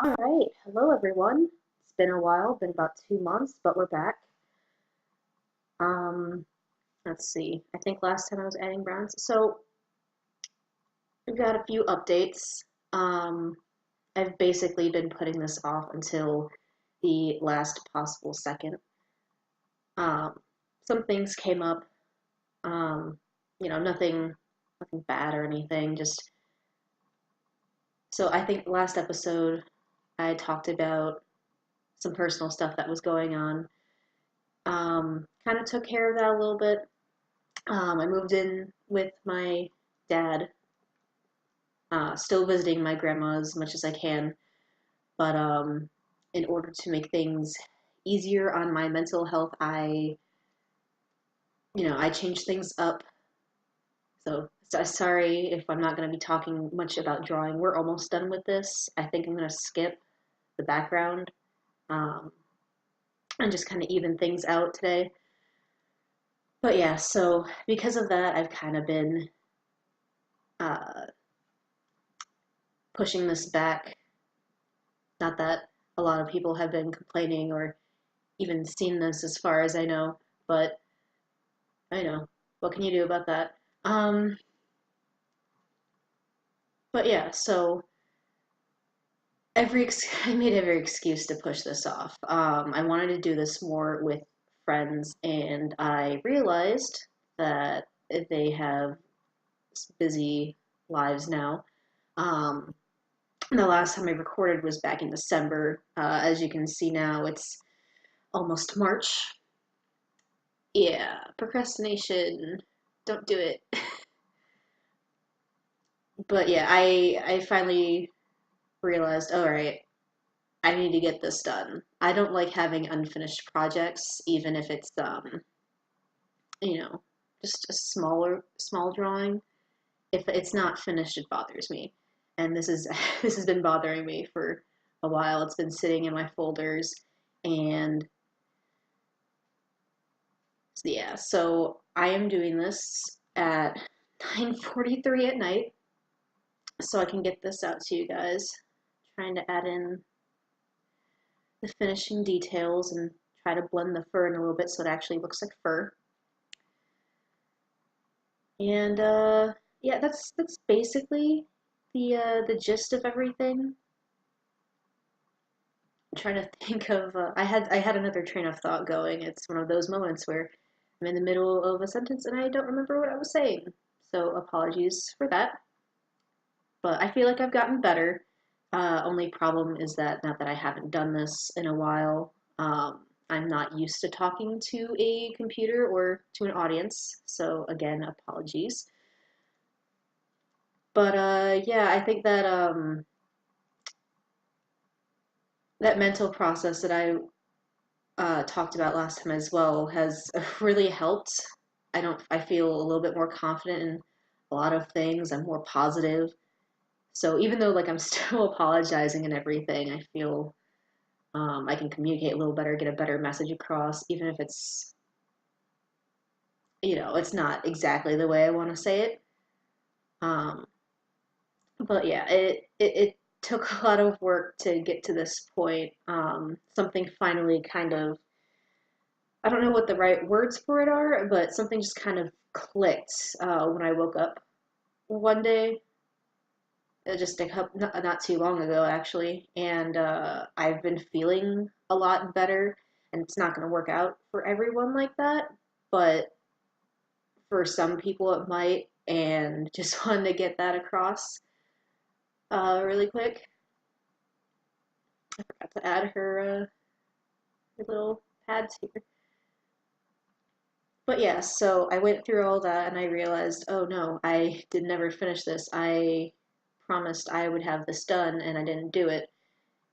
All right, hello everyone. It's been a while, been about 2 months, but we're back. Um, let's see. I think last time I was adding brands. So we've got a few updates. Um, I've basically been putting this off until the last possible second. Um, some things came up. Um, nothing bad or anything. Just so I think last episode I talked about some personal stuff that was going on. Kind of took care of that a little bit. I moved in with my dad, still visiting my grandma as much as I can, but in order to make things easier on my mental health, I changed things up. So sorry if I'm not going to be talking much about drawing. We're almost done with this. I think I'm going to skip the background um, and just kind of even things out today. But yeah, so because of that, I've kind of been uh, pushing this back. Not that a lot of people have been complaining or even seen this as far as I know, but I know. What can you do about that? Um, but yeah, so I made every excuse to push this off. I wanted to do this more with friends, and I realized that they have busy lives now. Um, the last time I recorded was back in December. As you can see now, it's almost March. Yeah, procrastination. Don't do it. But yeah, I finally realized, all right, I need to get this done. I don't like having unfinished projects, even if it's you know, just a small drawing. If it's not finished, it bothers me. And this is this has been bothering me for a while. It's been sitting in my folders and yeah, so I am doing this at 9:43 at night so I can get this out to you guys. Trying to add in the finishing details and try to blend the fur in a little bit so it actually looks like fur. And yeah, that's basically the gist of everything. I'm trying to think of I had another train of thought going. It's one of those moments where I'm in the middle of a sentence and I don't remember what I was saying. So apologies for that. But I feel like I've gotten better. Only problem is that not that I haven't done this in a while, I'm not used to talking to a computer or to an audience. So again, apologies. But yeah, I think that that mental process that I talked about last time as well has really helped. I feel a little bit more confident in a lot of things. I'm more positive. So even though like I'm still apologizing and everything, I feel I can communicate a little better, get a better message across, even if it's not exactly the way I want to say it. Um, but yeah, it took a lot of work to get to this point. Something finally kind of, I don't know what the right words for it are, but something just kind of clicked when I woke up one day, just not too long ago actually, and I've been feeling a lot better. And it's not going to work out for everyone like that, but for some people it might, and just wanted to get that across really quick. I forgot to add her little pads here. But yeah, so I went through all that and I realized, oh no, I did never finish this. I promised I would have this done and I didn't do it.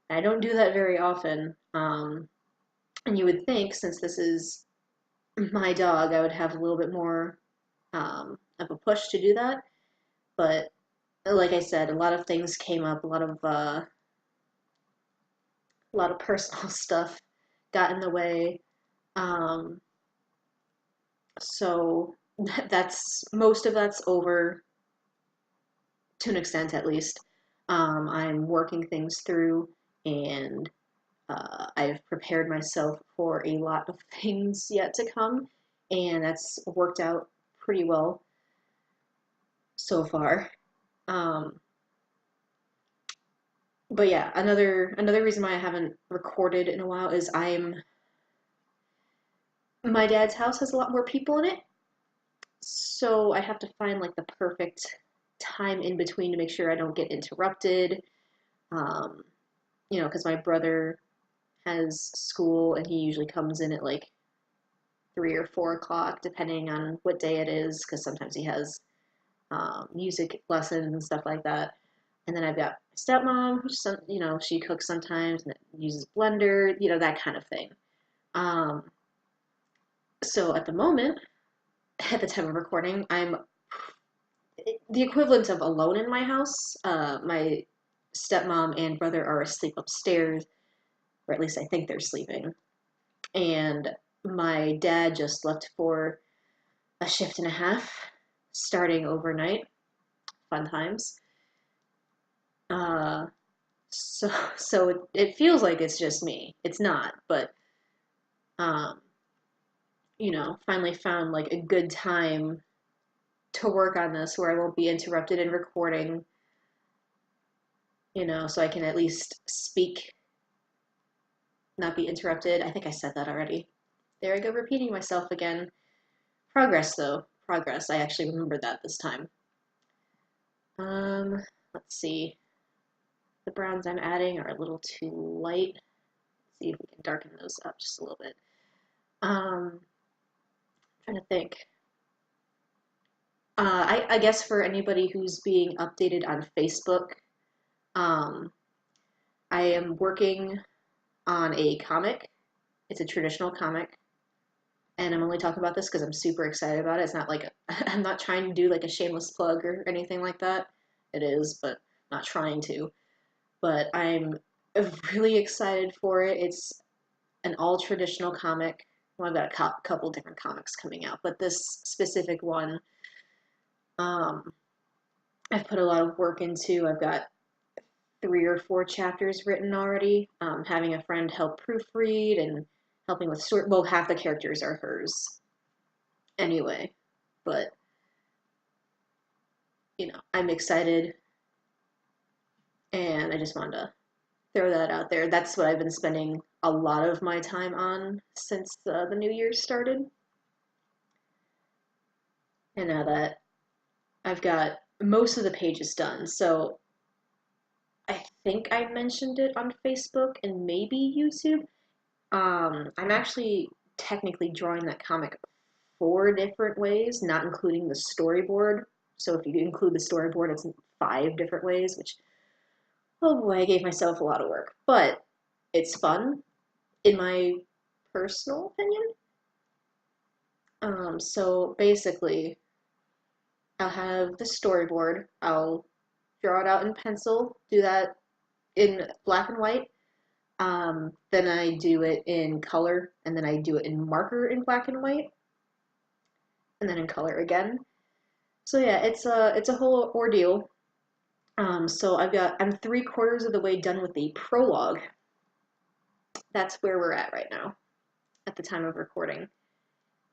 And I don't do that very often. And you would think, since this is my dog, I would have a little bit more of a push to do that. But like I said, a lot of things came up, a lot of personal stuff got in the way. Um, so that's most of that's over to an extent, at least. I'm working things through, and I've prepared myself for a lot of things yet to come, and that's worked out pretty well so far. Um, but yeah, another reason why I haven't recorded in a while is my dad's house has a lot more people in it, so I have to find like the perfect time in between to make sure I don't get interrupted. Um, because my brother has school and he usually comes in at like 3 or 4 o'clock, depending on what day it is, because sometimes he has music lessons and stuff like that. And then I've got my stepmom, who's she cooks sometimes and uses blender, that kind of thing. Um, so at the moment, at the time of recording, I'm the equivalent of alone in my house. My stepmom and brother are asleep upstairs, or at least I think they're sleeping. And my dad just left for a shift and a half, starting overnight. Fun times. Uh, so it feels like it's just me. It's not, but um, finally found like a good time to work on this where I won't be interrupted in recording, so I can at least speak, not be interrupted. I think I said that already. There I go, repeating myself again. Progress, though. Progress. I actually remembered that this time. Um, let's see. The browns I'm adding are a little too light. Let's see if we can darken those up just a little bit. I'm trying to think. I guess for anybody who's being updated on Facebook, um, I am working on a comic. It's a traditional comic, and I'm only talking about this because I'm super excited about it. It's not like I'm not trying to do like a shameless plug or anything like that. It is, but not trying to. But I'm really excited for it. It's an all traditional comic. Well, I've got a couple different comics coming out, but this specific one, um, I've put a lot of work into. I've got 3 or 4 chapters written already. Having a friend help proofread and helping with sort. Well, half the characters are hers anyway, but I'm excited, and I just wanted to throw that out there. That's what I've been spending a lot of my time on since the new year started. And now that I've got most of the pages done, so I think I mentioned it on Facebook and maybe YouTube. I'm actually technically drawing that comic 4 different ways, not including the storyboard. So if you include the storyboard, it's 5 different ways, which, oh boy, I gave myself a lot of work. But it's fun, in my personal opinion. So basically, I'll have the storyboard. I'll draw it out in pencil, do that in black and white. Then I do it in color, and then I do it in marker in black and white, and then in color again. So yeah, it's a whole ordeal. So I'm 3/4 of the way done with the prologue. That's where we're at right now, at the time of recording.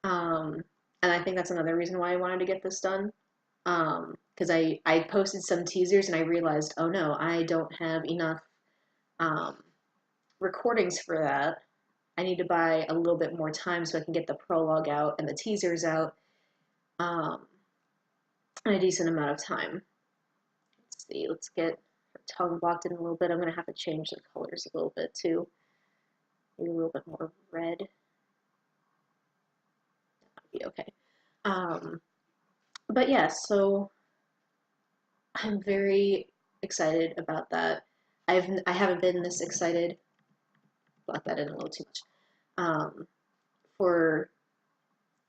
Um, and I think that's another reason why I wanted to get this done. Because I posted some teasers and I realized, oh no, I don't have enough um, recordings for that. I need to buy a little bit more time so I can get the prologue out and the teasers out um, in a decent amount of time. Let's see, let's get her tongue blocked in a little bit. I'm going to have to change the colors a little bit too. Maybe a little bit more red. That might be okay. But yeah, so I'm very excited about that. I haven't been this excited. Block that in a little too much. For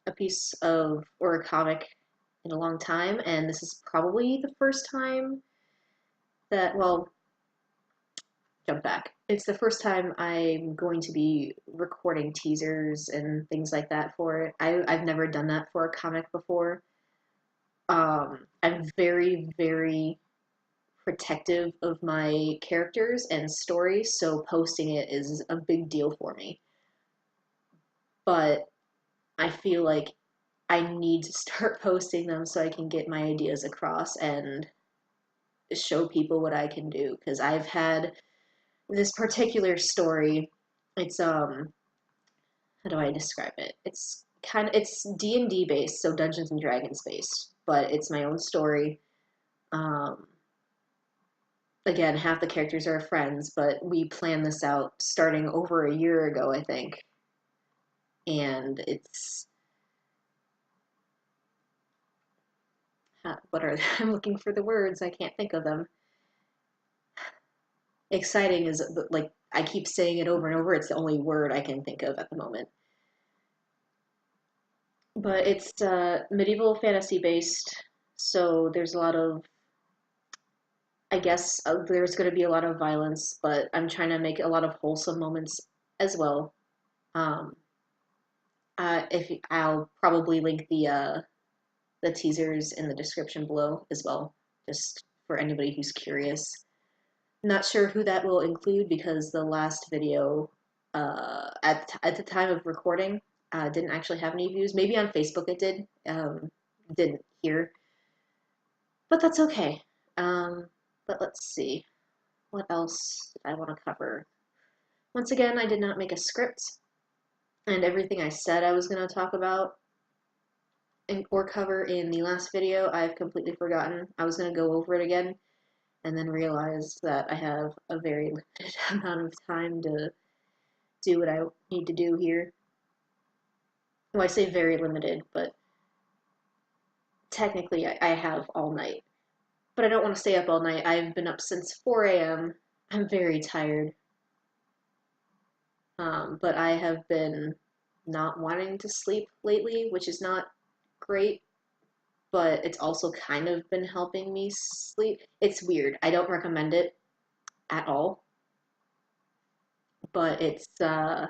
a piece of or a comic in a long time, and this is probably the first time that, well, jump back. It's the first time I'm going to be recording teasers and things like that for it. I've never done that for a comic before. I'm very, very protective of my characters and stories, so posting it is a big deal for me. But I feel like I need to start posting them so I can get my ideas across and show people what I can do. Because I've had this particular story. It's how do I describe it? It's D&D based, so Dungeons and Dragons based, but it's my own story. Um, Again, half the characters are friends, but we planned this out starting over a year ago, I think. And it's what are I'm looking for the words, I can't think of them. Exciting is like I keep saying it over and over, it's the only word I can think of at the moment. But it's medieval fantasy based, so there's a lot of, I guess there's going to be a lot of violence, but I'm trying to make a lot of wholesome moments as well. Um, if I'll probably link the teasers in the description below as well, just for anybody who's curious. Not sure who that will include because the last video at the time of recording didn't actually have any views. Maybe on Facebook it did. Didn't hear, but that's okay. But let's see. What else did I want to cover? Once again, I did not make a script, and everything I said I was going to talk about or cover in the last video, I've completely forgotten. I was going to go over it again, and then realized that I have a very limited amount of time to do what I need to do here. Well, I say very limited, but technically I have all night. But I don't want to stay up all night. I've been up since 4 a.m. I'm very tired. But I have been not wanting to sleep lately, which is not great, but it's also kind of been helping me sleep. It's weird. I don't recommend it at all, but I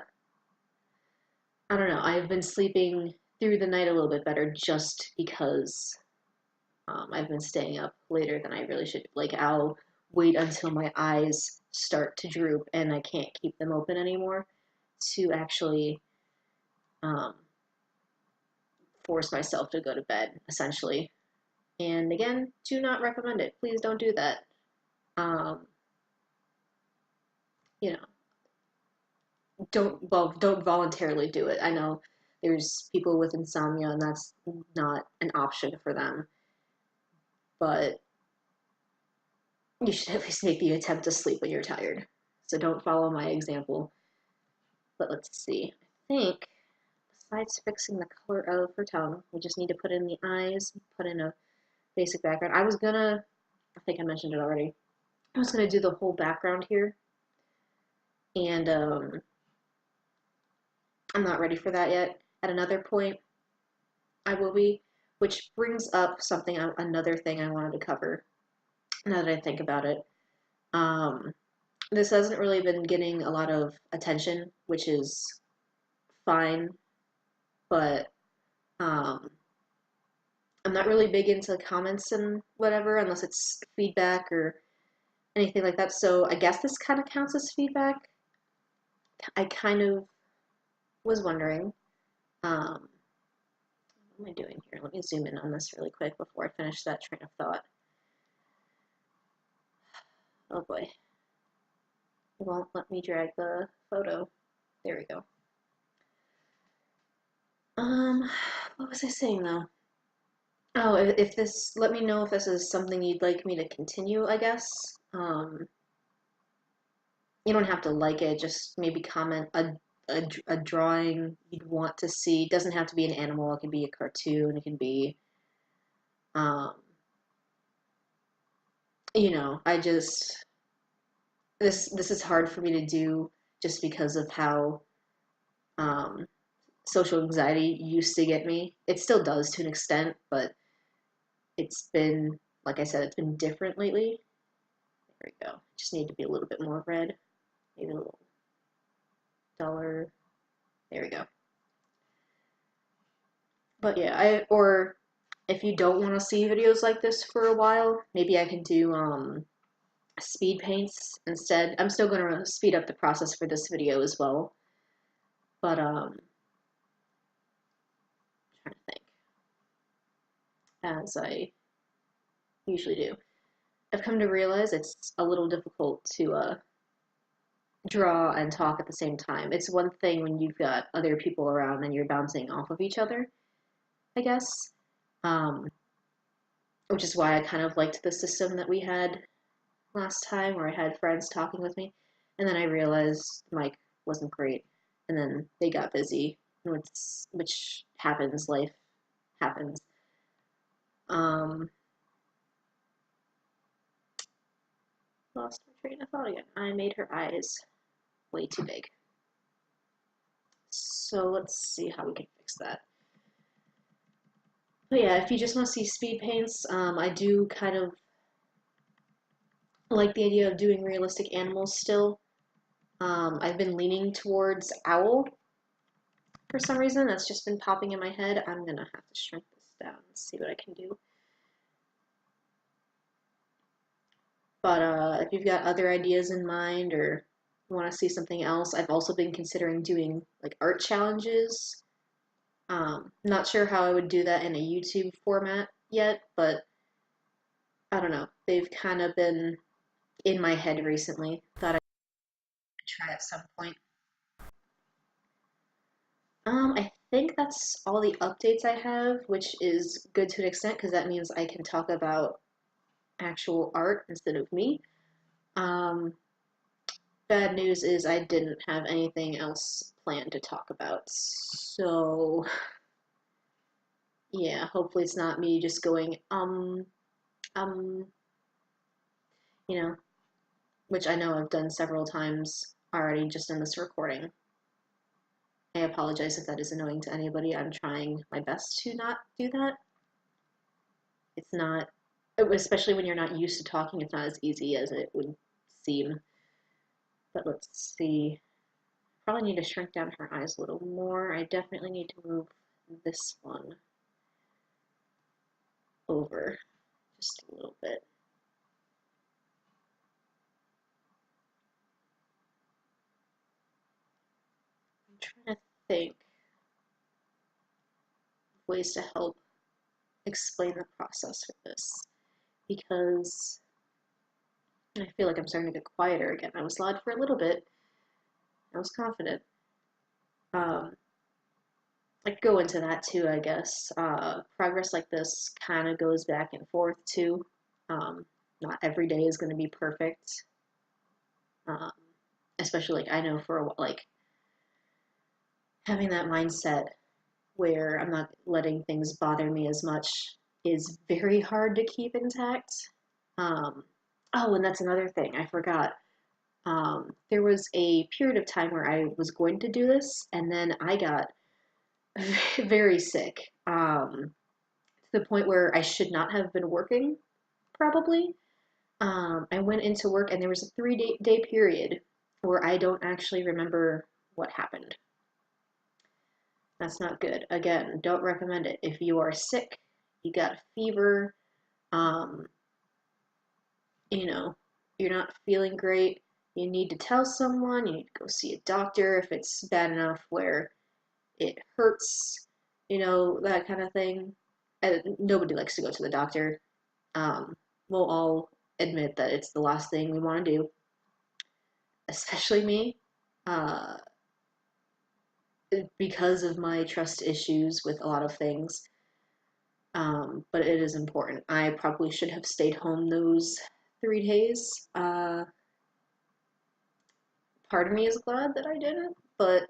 don't know. I've been sleeping through the night a little bit better just because I've been staying up later than I really should. Like, I'll wait until my eyes start to droop and I can't keep them open anymore to actually um, force myself to go to bed, essentially. And again, do not recommend it. Please don't do that. Um, you know, don't voluntarily do it. I know there's people with insomnia and that's not an option for them, but you should at least make the attempt to sleep when you're tired. So don't follow my example. But let's see. I think besides fixing the color of her tongue, we just need to put in the eyes, put in a basic background. I think I mentioned it already. I was gonna do the whole background here, and I'm not ready for that yet. At another point, I will be, which brings up another thing I wanted to cover. Now that I think about it, um, this hasn't really been getting a lot of attention, which is fine, but um, I'm not really big into comments and whatever unless it's feedback or anything like that. So I guess this kind of counts as feedback. I kind of was wondering, what am I doing here? Let me zoom in on this really quick before I finish that train of thought. Oh boy. It won't let me drag the photo. There we go. What was I saying though? Oh, if this, let me know if this is something you'd like me to continue, I guess. You don't have to like it, just maybe comment a drawing you'd want to see. It doesn't have to be an animal, it can be a cartoon, it can be, um, I just, this is hard for me to do just because of how, um, social anxiety used to get me. It still does to an extent, but it's been, like I said, it's been different lately. There we go. Just need to be a little bit more red. Maybe a little duller. There we go. But yeah, or if you don't want to see videos like this for a while, maybe I can do speed paints instead. I'm still going to speed up the process for this video as well, but I'm trying to think, as I usually do. I've come to realize it's a little difficult to draw and talk at the same time. It's one thing when you've got other people around and you're bouncing off of each other, I guess. Um, which is why I kind of liked the system that we had last time, where I had friends talking with me, and then I realized Mike wasn't great, and then they got busy, which happens. Life happens. Um, Lost my train of thought again. I made her eyes way too big. So let's see how we can fix that. But yeah, if you just want to see speed paints, I do kind of like the idea of doing realistic animals still. I've been leaning towards owl for some reason. That's just been popping in my head. I'm gonna have to shrink this down and see what I can do. But if you've got other ideas in mind or want to see something else, I've also been considering doing like art challenges. Not sure how I would do that in a YouTube format yet, but I don't know. They've kind of been in my head recently. Thought I'd try at some point. I think that's all the updates I have, which is good to an extent because that means I can talk about actual art instead of me. Um, Bad news is I didn't have anything else planned to talk about. So, yeah, hopefully it's not me just going, um, you know, which I know I've done several times already just in this recording. I apologize if that is annoying to anybody. I'm trying my best to not do that. It's not, especially when you're not used to talking, it's not as easy as it would seem. But let's see. Probably need to shrink down her eyes a little more. I definitely need to move this one over just a little bit. I'm trying to think of ways to help explain the process for this because I feel like I'm starting to get quieter again. I was loud for a little bit. I was confident. Um, I could go into that too, I guess. Progress like this kind of goes back and forth too. Um, Not every day is going to be perfect. Um, Especially like I know for like having that mindset where I'm not letting things bother me as much is very hard to keep intact. Um, oh, and that's another thing I forgot. There was a period of time where I was going to do this, and then I got very sick to the point where I should not have been working, probably. I went into work, and there was a 3 day period where I don't actually remember what happened. That's not good. Again, don't recommend it. If you are sick, you got a fever, um, you know, you're not feeling great, you need to tell someone, you need to go see a doctor if it's bad enough where it hurts, that kind of thing. And nobody likes to go to the doctor. Um, we'll all admit that it's the last thing we want to do, especially me, uh, because of my trust issues with a lot of things. But it is important. I probably should have stayed home those 3 days. Part of me is glad that I didn't, but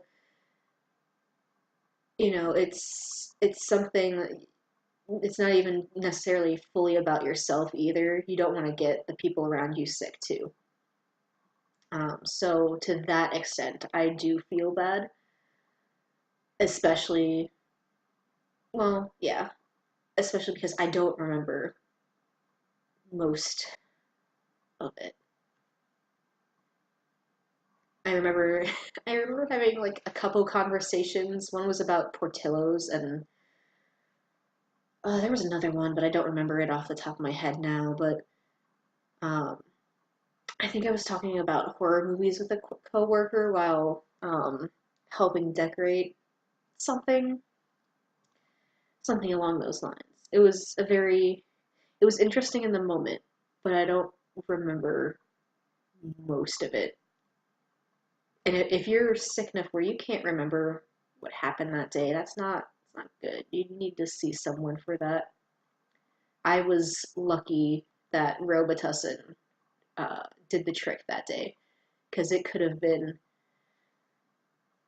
it's something. It's not even necessarily fully about yourself either. You don't want to get the people around you sick too. So to that extent, I do feel bad, especially, well, yeah, especially because I don't remember most of it. I remember I remember having like a couple conversations. One was about Portillo's and there was another one, but I don't remember it off the top of my head now, but um I think I was talking about horror movies with a coworker while helping decorate something, something along those lines. It was interesting in the moment, but I don't remember most of it. And if you're sick enough where you can't remember what happened that day, it's not good. You need to see someone for that. I was lucky that Robitussin did the trick that day because it could have been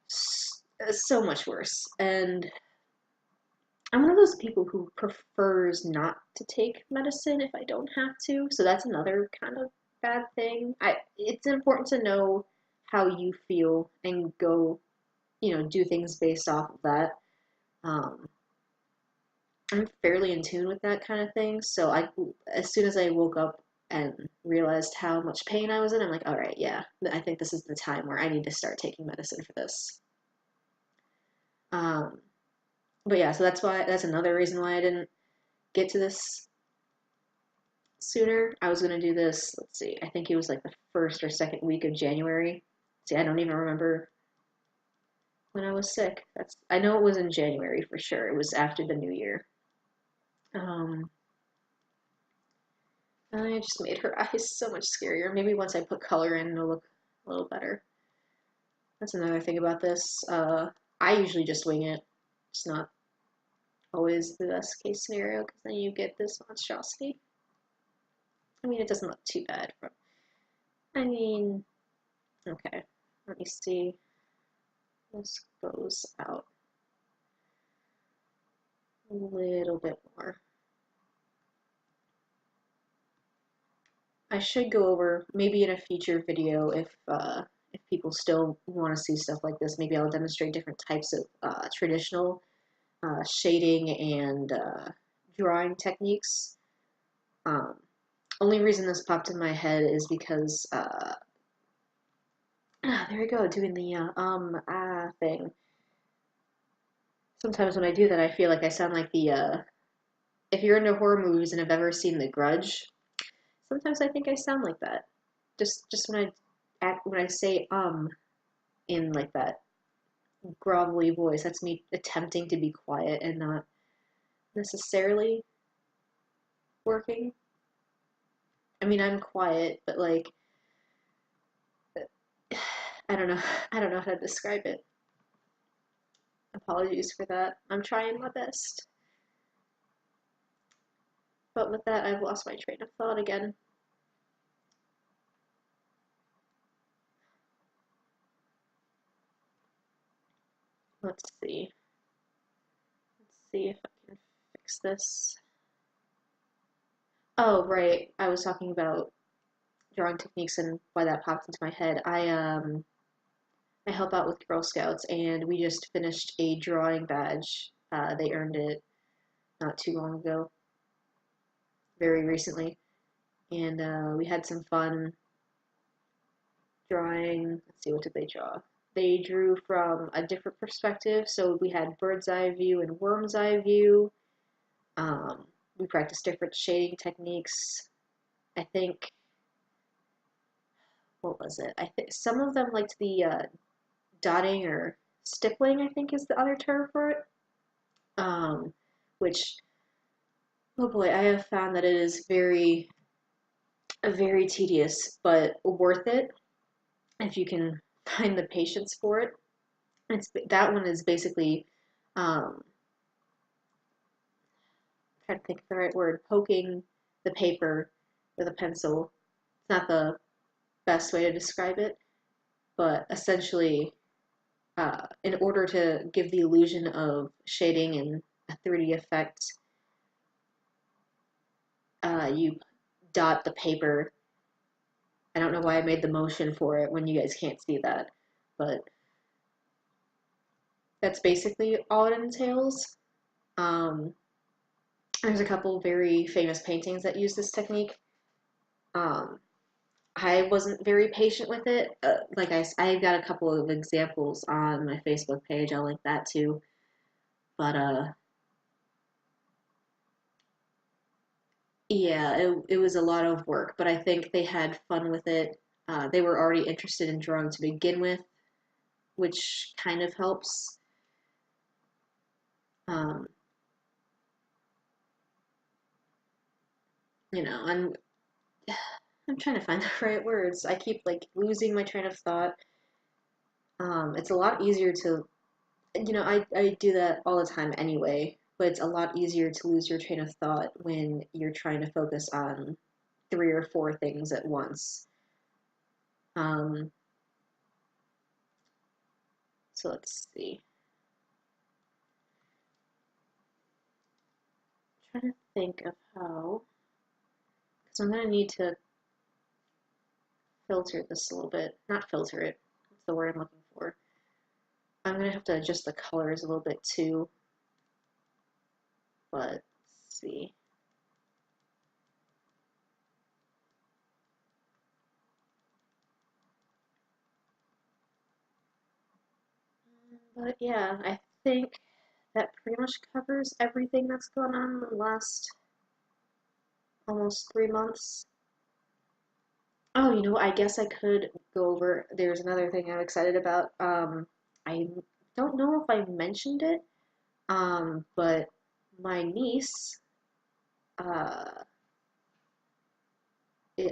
so much worse. And I'm one of those people who prefers not to take medicine if I don't have to. So that's another kind of bad thing. It's important to know how you feel and go, do things based off of that. Um, I'm fairly in tune with that kind of thing. So as soon as I woke up and realized how much pain I was in, I'm like, all right, yeah, I think this is the time where I need to start taking medicine for this. Um, but yeah, so that's another reason why I didn't get to this sooner. I was gonna do this, let's see, I think it was like the first or second week of January. See, I don't even remember when I was sick. I know it was in January for sure. It was after the new year. Um, I just made her eyes so much scarier. Maybe once I put color in, it'll look a little better. That's another thing about this. I usually just wing it. It's not always the best case scenario because then you get this monstrosity. I mean, it doesn't look too bad. I mean, okay. Let me see. This goes out a little bit more. I should go over maybe in a future video if people still want to see stuff like this. Maybe I'll demonstrate different types of traditional shading and drawing techniques. Um, Only reason this popped in my head is because there we go, doing the thing. Sometimes when I do that, I feel like I sound like the if you're into horror movies and have ever seen The Grudge, sometimes I think I sound like that. Just when I say in like that grovelly voice, that's me attempting to be quiet and not necessarily working. I mean, I'm quiet, but like I don't know. I don't know how to describe it. Apologies for that. I'm trying my best. But with that, I've lost my train of thought again. Let's see. Let's see if I can fix this. Oh, right. I was talking about drawing techniques and why that popped into my head. I help out with Girl Scouts and we just finished a drawing badge. They earned it not too long ago, very recently. And we had some fun drawing. Let's see, what did they draw? They drew from a different perspective. So we had bird's eye view and worm's eye view. Um, we practiced different shading techniques. I think, what was it? I think some of them liked the dotting or stippling, I think is the other term for it. Um, which, oh boy, I have found that it is very tedious, but worth it if you can find the patience for it. That one is basically, um, I'm trying to think of the right word, poking the paper with a pencil. It's not the best way to describe it, but essentially, in order to give the illusion of shading and a 3D effect, you dot the paper. I don't know why I made the motion for it when you guys can't see that, but that's basically all it entails. Um, there's a couple very famous paintings that use this technique. Um, I wasn't very patient with it. I got a couple of examples on my Facebook page. I'll link that too. But Yeah, it was a lot of work, but I think they had fun with it. They were already interested in drawing to begin with, which kind of helps. Um, and I'm trying to find the right words. I keep like losing my train of thought. It's a lot easier to, I do that all the time anyway, but it's a lot easier to lose your train of thought when you're trying to focus on three or four things at once. Um, so let's see. I'm trying to think of how, because I'm gonna need to filter this a little bit. Not filter it. What's the word I'm looking for? I'm gonna have to adjust the colors a little bit too. But let's see. But yeah, I think that pretty much covers everything that's gone on in the last almost 3 months. Oh, I guess I could go over. There's another thing I'm excited about. I don't know if I mentioned it, but my niece, uh,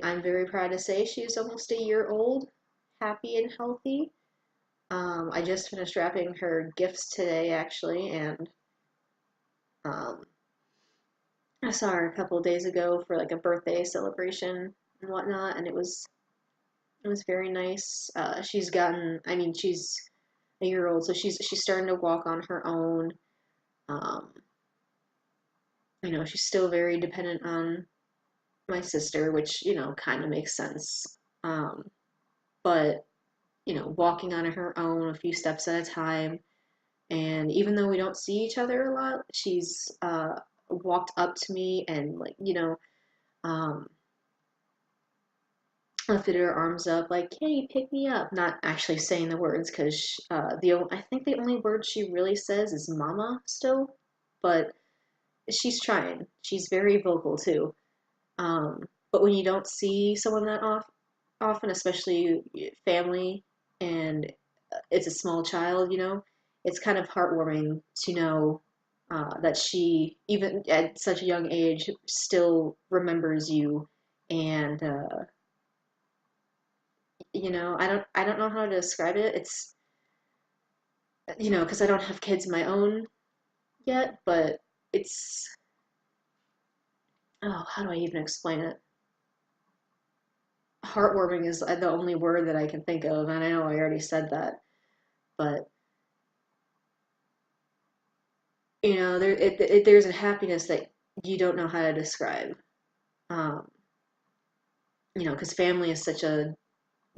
I'm very proud to say she's almost a year old, happy and healthy. I just finished wrapping her gifts today, actually, and um, I saw her a couple of days ago for like a birthday celebration and whatnot, and it was very nice. I mean, she's a year old, so she's starting to walk on her own. Um, she's still very dependent on my sister, which kind of makes sense. But walking on her own, a few steps at a time, and even though we don't see each other a lot, she's walked up to me and like um, lifted her arms up like, "Hey, pick me up." Not actually saying the words because I think the only word she really says is "mama" still, but she's trying. She's very vocal too. But when you don't see someone that often, especially family, and it's a small child, it's kind of heartwarming to know that she, even at such a young age, still remembers you and I don't know how to describe it. It's because I don't have kids of my own yet, but it's how do I even explain it? Heartwarming is the only word that I can think of, and I know I already said that, but there's a happiness that you don't know how to describe. Um, because family is such a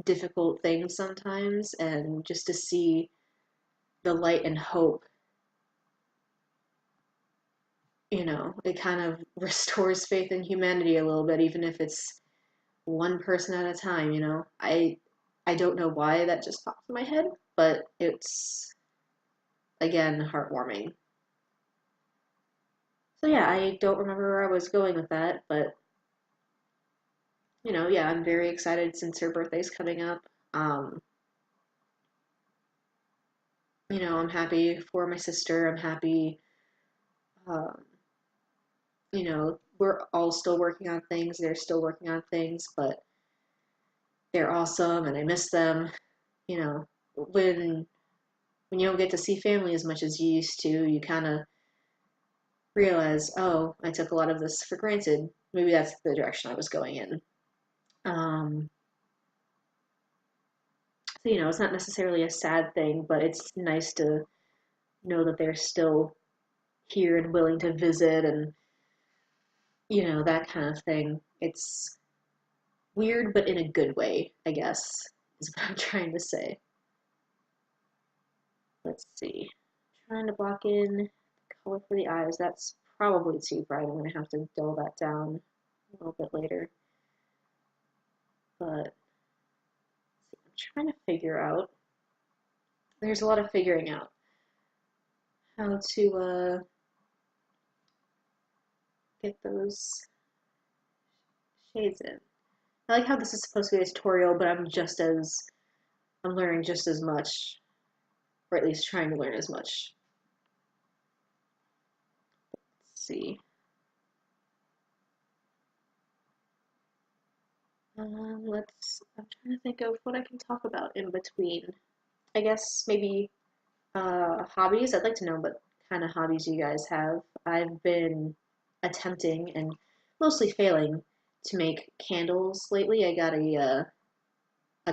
difficult thing sometimes, and just to see the light and hope, it kind of restores faith in humanity a little bit, even if it's one person at a time. I don't know why that just popped in my head, but it's again heartwarming. So yeah, I don't remember where I was going with that, but yeah, I'm very excited since her birthday's coming up. Um, I'm happy for my sister. I'm happy. Um, we're all still working on things. They're still working on things, but they're awesome, and I miss them. You know, when you don't get to see family as much as you used to, you kind of realize, oh, I took a lot of this for granted. Maybe that's the direction I was going in. Um, so it's not necessarily a sad thing, but it's nice to know that they're still here and willing to visit and that kind of thing. It's weird, but in a good way, I guess, is what I'm trying to say. Let's see. Trying to block in the color for the eyes. That's probably too bright. I'm going to have to dull that down a little bit later. But I'm trying to figure out. There's a lot of figuring out how to get those. shades in. I like how this is supposed to be a tutorial, but I'm learning just as much, or at least trying to learn as much. Let's see. I'm trying to think of what I can talk about in between. I guess maybe hobbies. I'd like to know what kind of hobbies you guys have. I've been attempting and mostly failing to make candles lately. I got a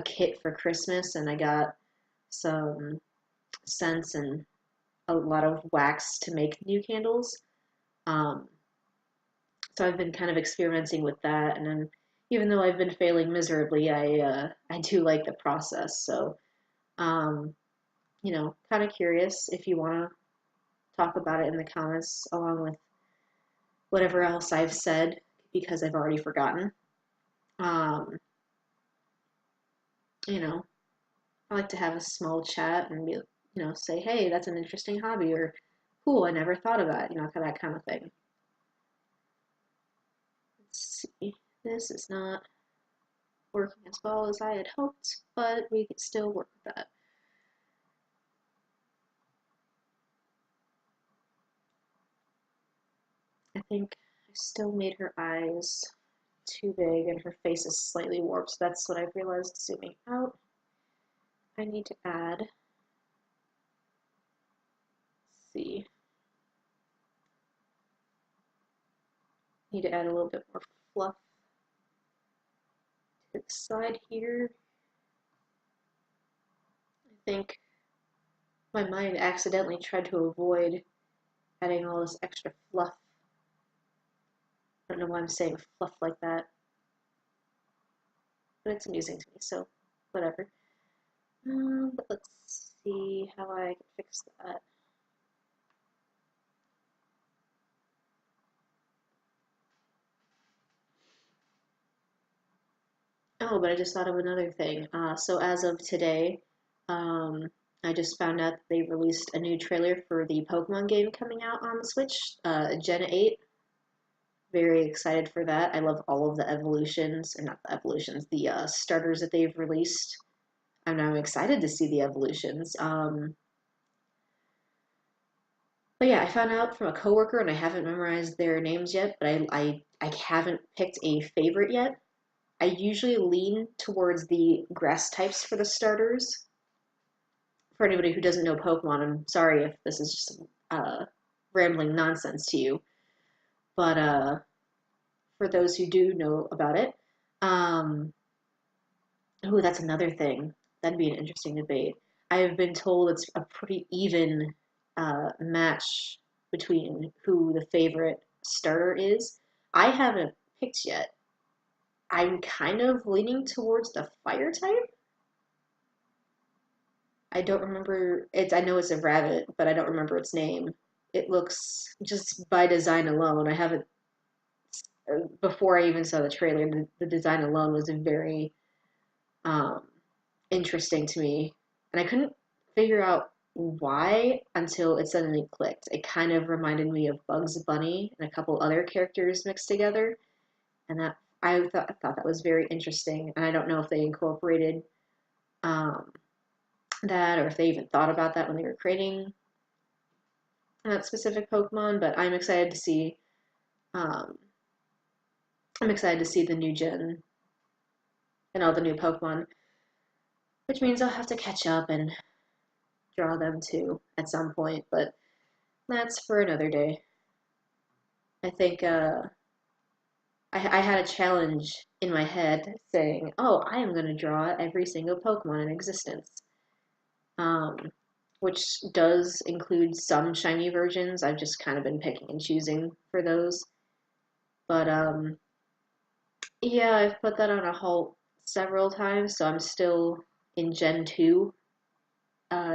kit for Christmas, and I got some scents and a lot of wax to make new candles. Um, so I've been kind of experimenting with that, and then even though I've been failing miserably, I do like the process. So um, kind of curious if you want to talk about it in the comments along with whatever else I've said because I've already forgotten. Um, you know, I like to have a small chat and say, hey, that's an interesting hobby, or cool, I never thought of that, that kind of thing. Let's see, this is not working as well as I had hoped, but we can still work with that. I think I still made her eyes too big and her face is slightly warped, so that's what I've realized zooming out. I need to add, let's see, need to add a little bit more fluff to the side here. I think my mind accidentally tried to avoid adding all this extra fluff. I don't know why I'm saying fluff like that, but it's amusing to me, so whatever. But let's see how I can fix that. Oh, but I just thought of another thing. So as of today, I just found out that they released a new trailer for the Pokemon game coming out on the Switch, Gen 8. Very excited for that. I love all of the evolutions, or not the evolutions, the starters that they've released. And I'm excited to see the evolutions. But yeah, I found out from a coworker, and I haven't memorized their names yet, but I haven't picked a favorite yet. I usually lean towards the grass types for the starters. For anybody who doesn't know Pokemon, I'm sorry if this is just rambling nonsense to you, but for those who do know about it, um, oh, that's another thing. That'd be an interesting debate. I have been told it's a pretty even match between who the favorite starter is. I haven't picked yet. I'm kind of leaning towards the fire type. I don't remember it's. I know it's a rabbit, but I don't remember its name. It looks just by design alone. I haven't before I even saw the trailer. The design alone was very um, interesting to me, and I couldn't figure out why until it suddenly clicked. It kind of reminded me of Bugs Bunny and a couple other characters mixed together, and that I thought that was very interesting. And I don't know if they incorporated um, that or if they even thought about that when they were creating that specific Pokemon. But Um, I'm excited to see the new gen and all the new Pokemon, which means I'll have to catch up and draw them too at some point. But that's for another day. I think I had a challenge in my head saying, "Oh, I am going to draw every single Pokemon in existence," um, which does include some shiny versions. I've just kind of been picking and choosing for those. But yeah, I've put that on a halt several times, so I'm still in Gen 2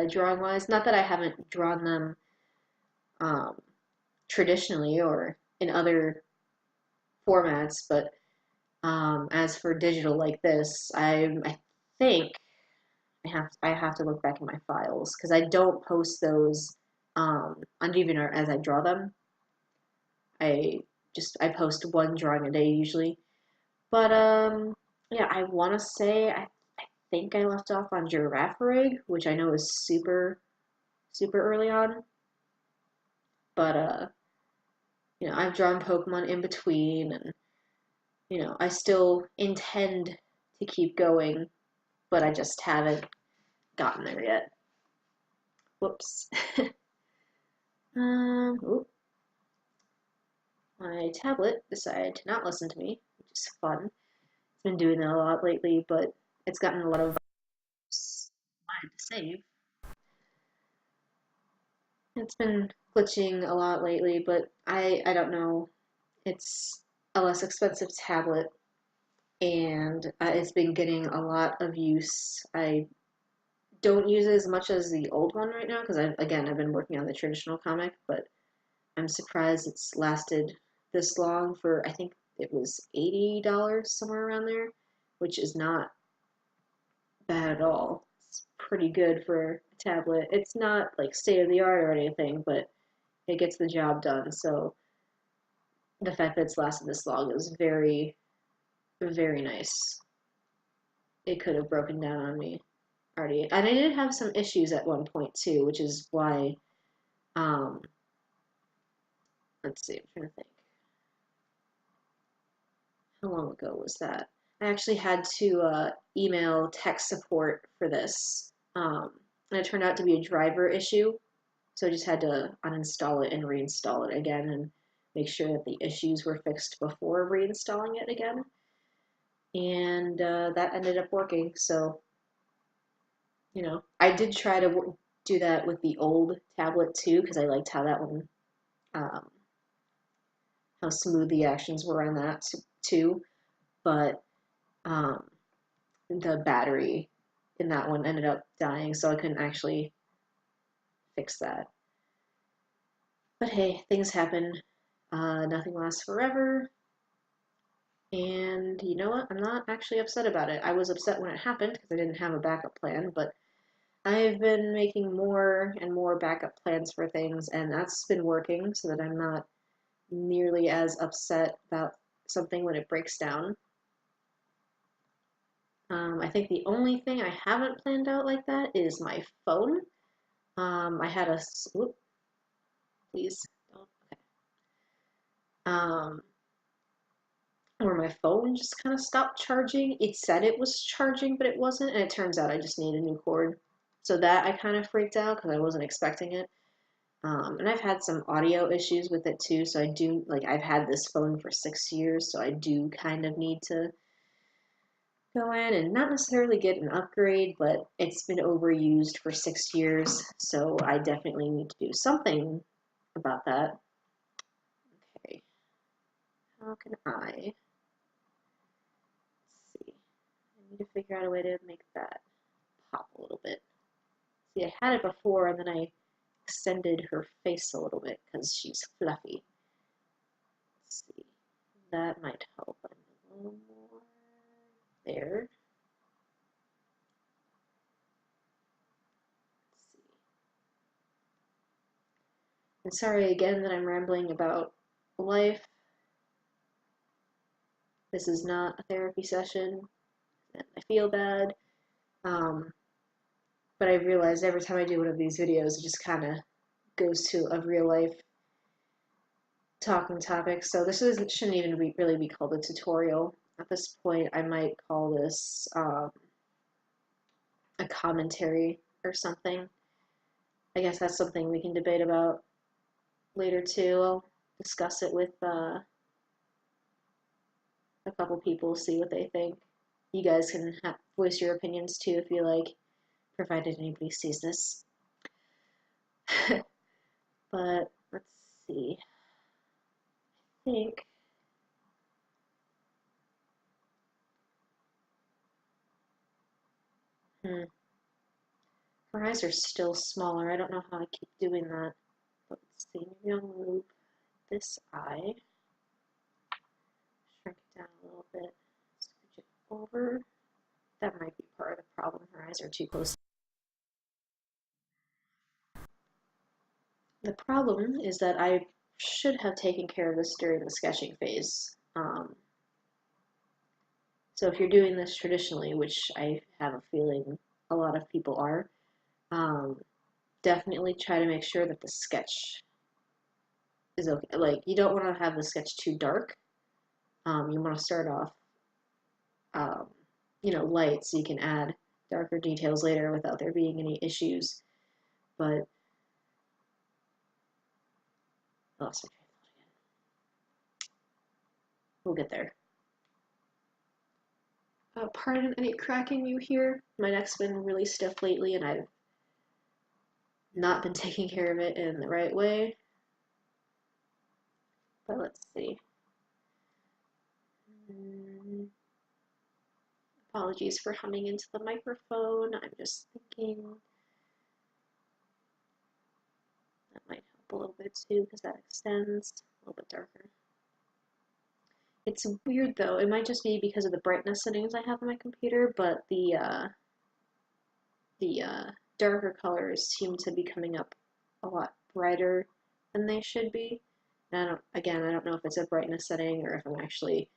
drawing wise. Not that I haven't drawn them um, traditionally or in other formats, but as for digital like this, I think I have to look back in my files because I don't post those on DeviantArt as I draw them. I post one drawing a day usually, But yeah, I want to say I think I left off on Giraffe Rig, which I know is super early on. But I've drawn Pokemon in between, and I still intend to keep going, but I just haven't gotten there yet. Whoops. Oop, my tablet decided to not listen to me, which is fun. It's been doing that a lot lately, but it's gotten a lot of wanted to save. It's been glitching a lot lately, but I don't know. It's a less expensive tablet, and it's been getting a lot of use. I don't use it as much as the old one right now because I've been working on the traditional comic, but I'm surprised it's lasted this long for I think it was $80 somewhere around there, which is not bad at all. It's pretty good for a tablet. It's not like state of the art or anything, but it gets the job done. So the fact that it's lasted this long is very, very nice. It could have broken down on me already. And I did have some issues at one point too, which is why, um, let's see, I'm trying to think. How long ago was that? I actually had to email tech support for this. And it turned out to be a driver issue. So I just had to uninstall it and reinstall it again and make sure that the issues were fixed before reinstalling it again. And that ended up working. So, I did try to do that with the old tablet too, because I liked how that one, um, how smooth the actions were on that too. But um, the battery in that one ended up dying, so I couldn't actually fix that. But hey, things happen. Nothing lasts forever. And you know what? I'm not actually upset about it. I was upset when it happened because I didn't have a backup plan, but I've been making more and more backup plans for things, and that's been working so that I'm not nearly as upset about something when it breaks down. I think the only thing I haven't planned out like that is my phone. I had a, whoop, please, don't, okay. Um, where my phone just kind of stopped charging. It said it was charging, but it wasn't, and it turns out I just need a new cord. So that I kind of freaked out because I wasn't expecting it. And I've had some audio issues with it too, so I do, like, I've had this phone for 6 years, so I do kind of need to go in and not necessarily get an upgrade, but it's been overused for 6 years, so I definitely need to do something about that. Okay, how can I, let's see, I need to figure out a way to make that pop a little bit. See, I had it before, and then I extended her face a little bit because she's fluffy. Let's see, that might help. A little more there. Let's see. And sorry again that I'm rambling about life. This is not a therapy session, and I feel bad. Um, but I realized every time I do one of these videos, it just kind of goes to a real life talking topic. So this shouldn't even really be called a tutorial. At this point, I might call this a commentary or something. I guess that's something we can debate about later too. I'll discuss it with a couple people, see what they think. You guys can voice your opinions too if you like, provided anybody sees this. But let's see. I think hmm, her eyes are still smaller. I don't know how I keep doing that. But let's see. Maybe I'll move this eye, shrink it down a little bit, scooch it over. That might be part of the problem. Her eyes are too close. The problem is that I should have taken care of this during the sketching phase. So if you're doing this traditionally, which I have a feeling a lot of people are, um, definitely try to make sure that the sketch is okay. Like, you don't want to have the sketch too dark. You want to start off, um, light so you can add darker details later without there being any issues. But I lost my train of thought again. We'll get there. Pardon any cracking you hear. My neck's been really stiff lately, and I've not been taking care of it in the right way. But let's see. Apologies for humming into the microphone. I'm just thinking that might help a little bit too, because that extends a little bit darker. It's weird though. It might just be because of the brightness settings I have on my computer, but the darker colors seem to be coming up a lot brighter than they should be. And I don't know if it's a brightness setting or if I'm actually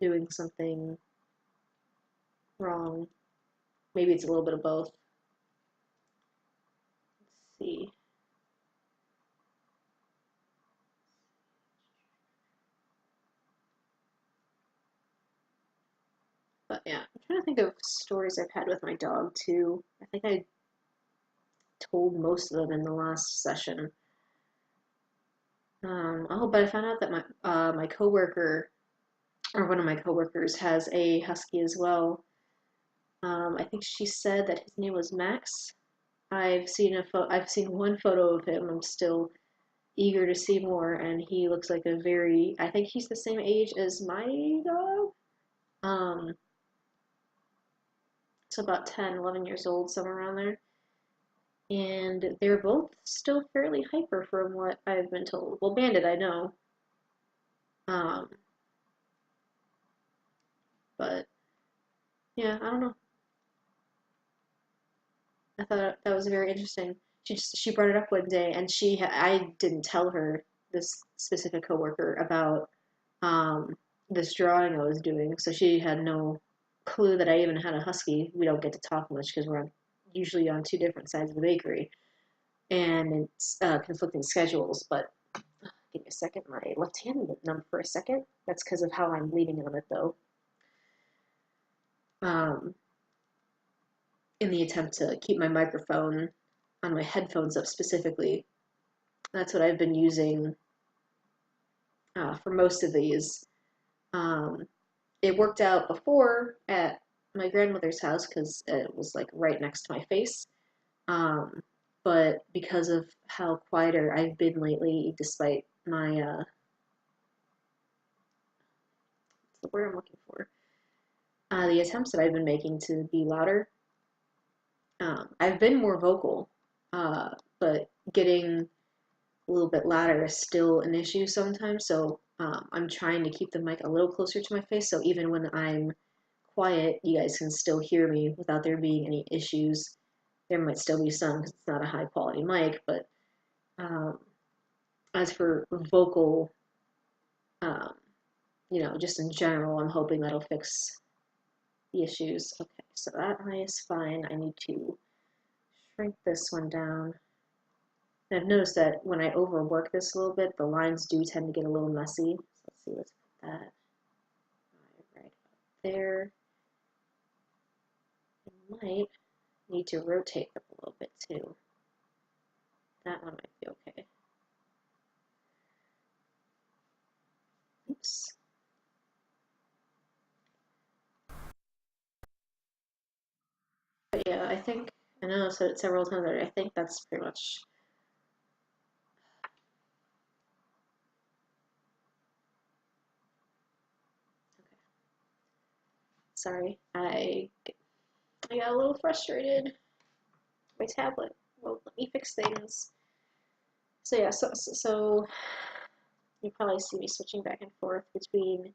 doing something wrong. Maybe it's a little bit of both. Let's see. But yeah, I'm trying to think of stories I've had with my dog too. I think I told most of them in the last session. But I found out that my coworker, or one of my coworkers, has a husky as well. I think she said that his name was Max. I've seen one photo of him. I'm still eager to see more, and he looks like I think he's the same age as my dog. Um, so about 10, 11 years old, somewhere around there. And they're both still fairly hyper from what I've been told. Well, Bandit, I know. Um, but yeah, I don't know. I thought that was very interesting. She brought it up one day, and I didn't tell her, this specific coworker, about um, this drawing I was doing, so she had no clue that I even had a husky. We don't get to talk much because usually on two different sides of the bakery, and it's conflicting schedules. But give me a second, my left hand went numb for a second. That's because of how I'm leaning on it, though. Um, in the attempt to keep my microphone on my headphones up specifically. That's what I've been using for most of these. Um, it worked out before at my grandmother's house because it was like right next to my face. Um, but because of how quieter I've been lately, despite my what's the word I'm looking for? The attempts that I've been making to be louder, I've been more vocal, but getting a little bit louder is still an issue sometimes. So I'm trying to keep the mic a little closer to my face, so even when I'm quiet, you guys can still hear me without there being any issues. There might still be some because it's not a high quality mic, but um, as for vocal, um, just in general, I'm hoping that'll fix the issues. Okay, so that eye is fine. I need to shrink this one down. And I've noticed that when I overwork this a little bit, the lines do tend to get a little messy. So let's see, let's put that right up there. I might need to rotate them a little bit too. That one might be okay. Oops. But yeah, I know I've said it several times already. I think that's pretty much. Okay. Sorry, I got a little frustrated. My tablet won't let me fix things. So yeah, so you probably see me switching back and forth between.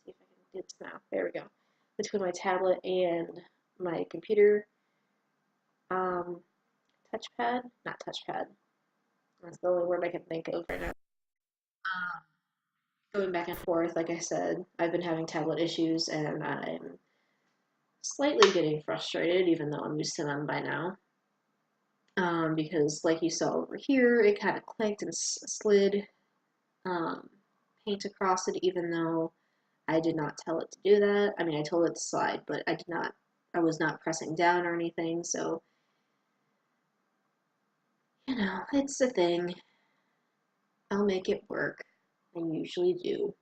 See if I can do this now. There we go. Between my tablet and my computer um, touchpad. Not touchpad. That's the only word I can think of right now. going back and forth. Like I said, I've been having tablet issues and I'm slightly getting frustrated, even though I'm used to them by now. Because, like you saw over here, it kind of clicked and slid um, paint across it, even though I did not tell it to do that. I mean, I told it to slide, but I was not pressing down or anything, so, it's a thing. I'll make it work. I usually do.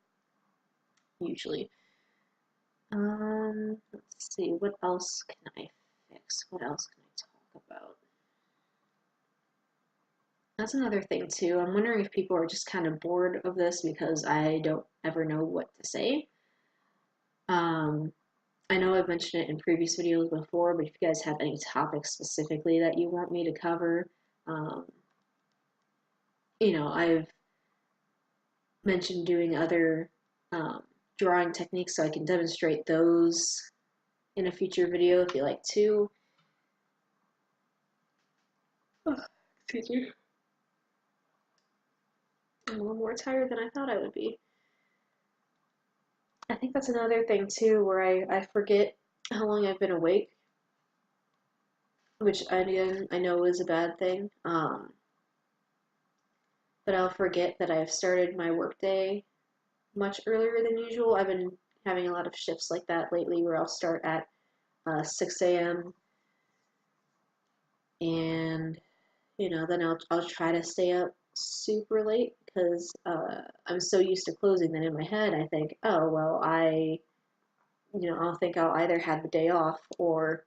Usually. Let's see, what else can I fix? What else can I talk about? That's another thing too. I'm wondering if people are just kind of bored of this because I don't ever know what to say. Um, I know I've mentioned it in previous videos before, but if you guys have any topics specifically that you want me to cover, um, I've mentioned doing other um, drawing techniques so I can demonstrate those in a future video if you like to. Oh, excuse me. I'm a little more tired than I thought I would be. I think that's another thing too where I forget how long I've been awake, which again I know is a bad thing. But I'll forget that I've started my workday much earlier than usual. I've been having a lot of shifts like that lately where I'll start at 6 a.m. and then I'll try to stay up super late because I'm so used to closing that in my head I think, oh well, I'll think I'll either have the day off or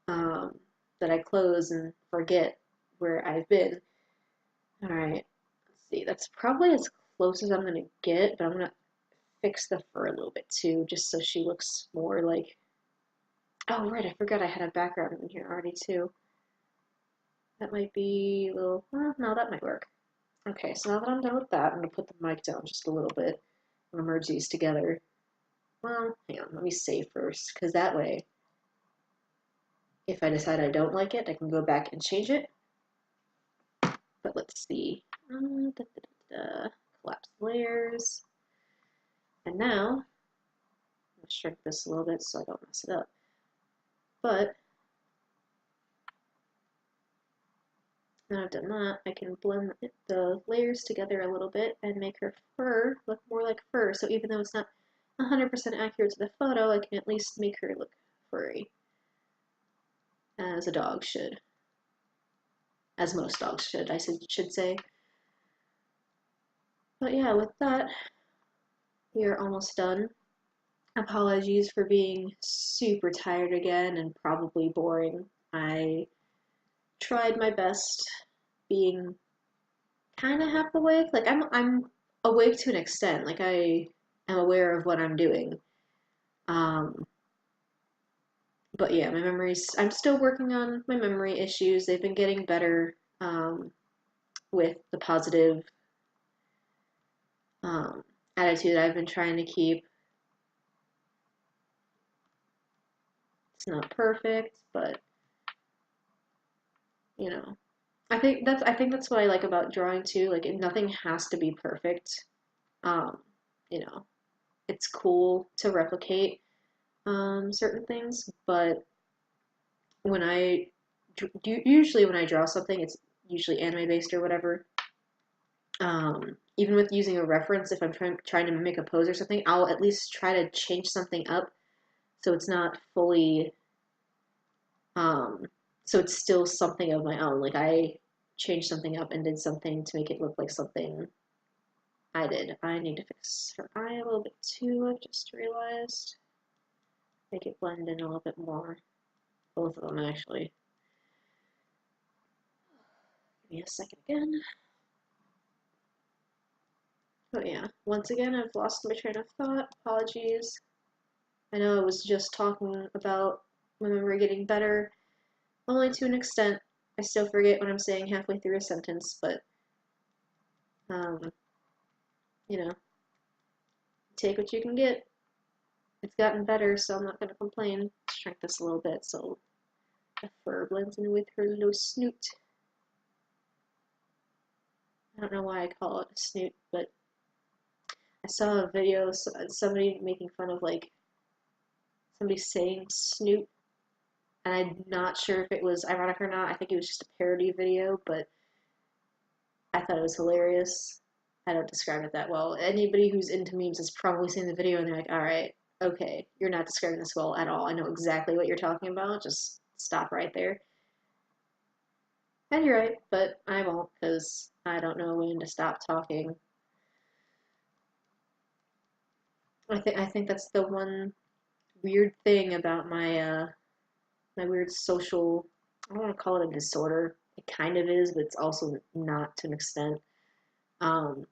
um, that I close and forget where I've been. All right, let's see. That's probably as close as I'm gonna get, but I'm gonna fix the fur a little bit too, just so she looks more like. Oh right, I forgot I had a background in here already too. That might be a little. No, that might work. Okay, so now that I'm done with that, I'm gonna put the mic down just a little bit. I'm gonna merge these together. Well, hang on, let me save first, because that way, if I decide I don't like it, I can go back and change it. But let's see. Collapse layers. And now, I'll shrink this a little bit so I don't mess it up. But now I've done that, I can blend the layers together a little bit and make her fur look more like fur. So even though it's not 100% accurate to the photo, I can at least make her look furry. As a dog should. As most dogs should, I should say. But yeah, with that, we are almost done. Apologies for being super tired again and probably boring. I tried my best being kind of half awake. Like I'm awake to an extent. Like I am aware of what I'm doing. Um, but yeah, my memories. I'm still working on my memory issues. They've been getting better with the positive um, attitude I've been trying to keep. It's not perfect, but you know, I think that's what I like about drawing too. Like nothing has to be perfect. Um, you know, it's cool to replicate certain things, but when I usually when I draw something, it's usually anime based or whatever. Even with using a reference, if I'm trying to make a pose or something, I'll at least try to change something up so it's not fully um, so it's still something of my own. Like I changed something up and did something to make it look like something I did. I need to fix her eye a little bit too, I've just realized. Make it blend in a little bit more. Both of them, actually. Give me a second again. Oh yeah, once again, I've lost my train of thought. Apologies. I know I was just talking about my memory getting better, only to an extent. I still forget what I'm saying halfway through a sentence, but, um, you know, take what you can get. It's gotten better, so I'm not going to complain. Shrink this a little bit so the fur blends in with her little snoot. I don't know why I call it a snoot, but I saw a video, somebody making fun of like somebody saying Snoop, and I'm not sure if it was ironic or not. I think it was just a parody video, but I thought it was hilarious. I don't describe it that well. Anybody who's into memes has probably seen the video and they're like, alright, okay, you're not describing this well at all. I know exactly what you're talking about. Just stop right there. And you're right, but I won't because I don't know when to stop talking. I think that's the one weird thing about my weird social, I don't want to call it a disorder. It kind of is, but it's also not to an extent. Um,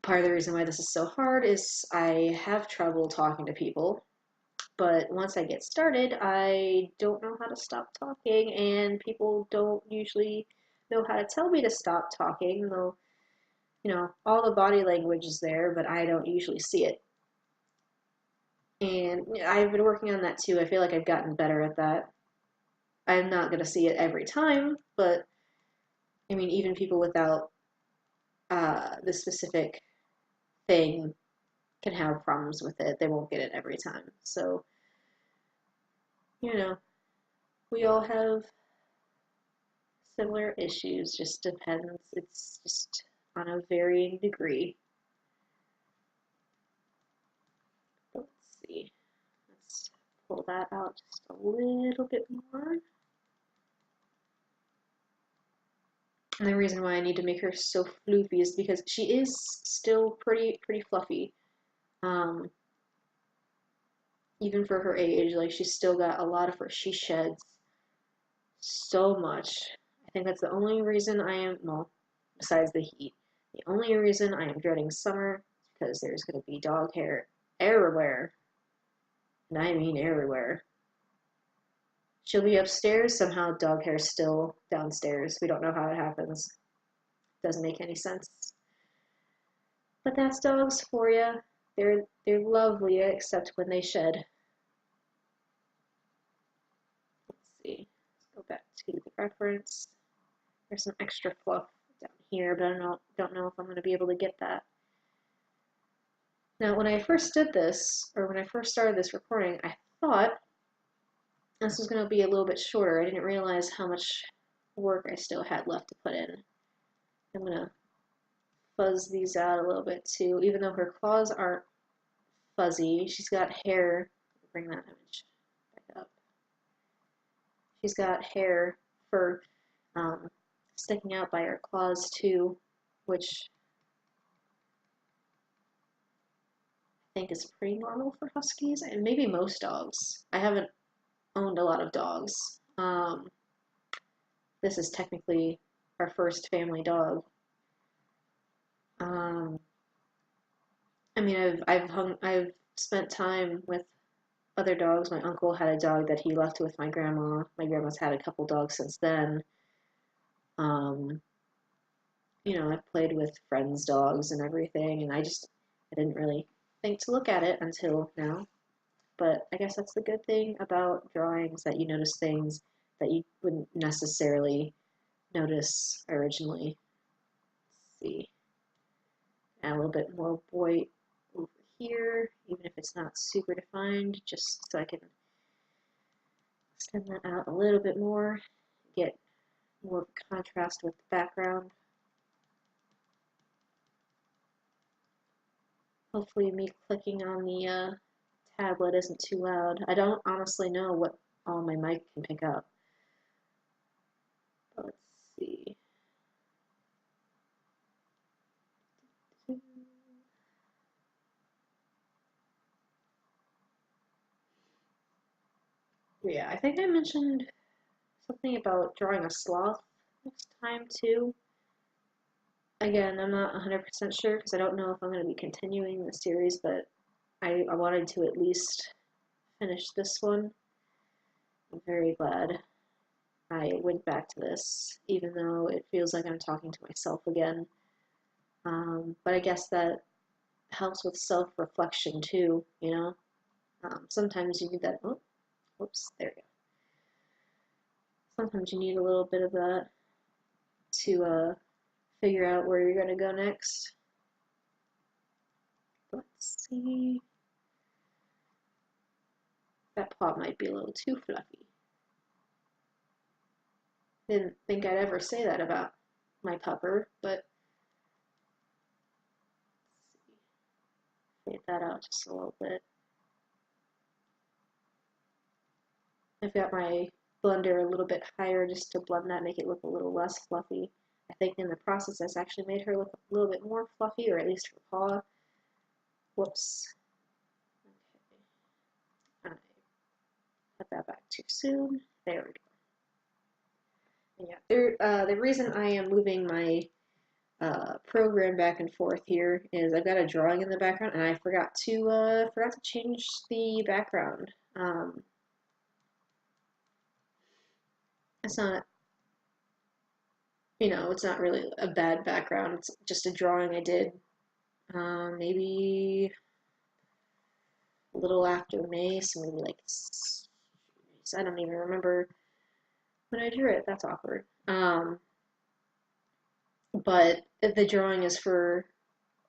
Part of the reason why this is so hard is I have trouble talking to people, but once I get started, I don't know how to stop talking, and people don't usually know how to tell me to stop talking, though, all the body language is there, but I don't usually see it. And I've been working on that too. I feel like I've gotten better at that. I'm not going to see it every time, but I mean, even people without the specific thing can have problems with it. They won't get it every time. So, you know, we all have similar issues, just depends. It's just on a varying degree. But let's see. Let's pull that out just a little bit more. And the reason why I need to make her so floofy is because she is still pretty fluffy. Um, Even for her age, like she's still got a lot of fur. She sheds so much. I think that's the only reason I am, well, besides the heat, the only reason I am dreading summer is because there's going to be dog hair everywhere. And I mean everywhere. She'll be upstairs, somehow dog hair's still downstairs. We don't know how it happens. Doesn't make any sense. But that's dogs for you. They're lovely except when they shed. Let's see. Let's go back to the reference. There's some extra fluff down here, but I don't know if I'm going to be able to get that. Now, when I first did this, or when I first started this recording, I thought this was going to be a little bit shorter. I didn't realize how much work I still had left to put in. I'm going to fuzz these out a little bit too, even though her claws aren't fuzzy. She's got hair. Bring that image back up. She's got hair, fur, sticking out by her claws too, which I think is pretty normal for Huskies, and maybe most dogs. I haven't owned a lot of dogs. This is technically our first family dog. I mean, I've spent time with other dogs. My uncle had a dog that he left with my grandma. My grandma's had a couple dogs since then. I've played with friends' dogs and everything, and I didn't really think to look at it until now. But I guess that's the good thing about drawings, that you notice things that you wouldn't necessarily notice originally. Let's see. Add a little bit more white over here, even if it's not super defined, just so I can extend that out a little bit more, get more of a contrast with the background. Hopefully me clicking on the tablet isn't too loud. I don't honestly know what all my mic can pick up. But let's see. Yeah, I think I mentioned something about drawing a sloth next time too. Again, I'm not 100% sure because I don't know if I'm going to be continuing the series, but I wanted to at least finish this one. I'm very glad I went back to this, even though it feels like I'm talking to myself again. But I guess that helps with self-reflection too, Sometimes you need that, oh, whoops, there we go. Sometimes you need a little bit of that to figure out where you're going to go next. let's see. That paw might be a little too fluffy. Didn't think I'd ever say that about my pupper, but let's fade that out just a little bit. I've got my blender a little bit higher just to blend that, make it look a little less fluffy. I think in the process that's actually made her look a little bit more fluffy, or at least her paw. Whoops. Okay. I put that back too soon. There we go. Yeah, the reason I am moving my program back and forth here is I've got a drawing in the background and I forgot to change the background. It's not, it's not really a bad background. It's just a drawing I did maybe a little after May, so maybe like, I don't even remember when I drew it. That's awkward. But the drawing is for